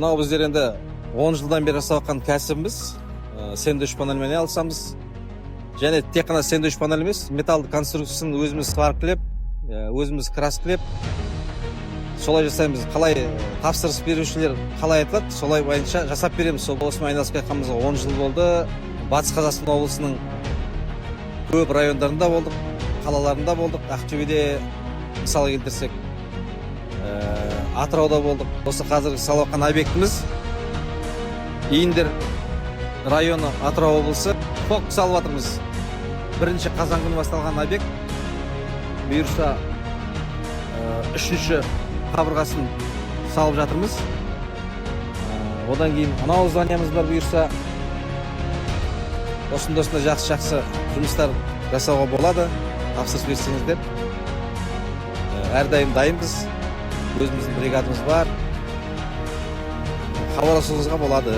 Мынау біздер енді 10 жылдан бері жасап жатқан кәсібіміз. Сэндвич панельмен алысамыз. Және тек қана сэндвич панель емес, металл конструкциясын өзіміз сваркілеп, өзіміз краскілеп, солай жасаймыз. Қалай тапсырыс берушілер қалай айтылады, солай бойынша жасап береміз. Сол осымен айналысып жатқанымызға 10 жыл болды. Батыс Қазақстан облысының көп райондарында болдық, қалаларында болдық. Ақтөбеде мысалы келтірсек, Атырауда болдық. Осы қазіргі салып жатқан объектіміз Индер районы, Атырау облысы. Фок салып жатырмыз. 1 қазан күні басталған объект. Бұйырса 3 қабырғасын салып жатырмыз. Одан кейін анау зданиямыз бар, бұйырса осында жақсы жұмыстар жасауға болады. Тапсырыс берсеңіздер. Әрдайым дайынбыз. Өзіміздің бригадамыз бар. Хабарласуыңызға болады.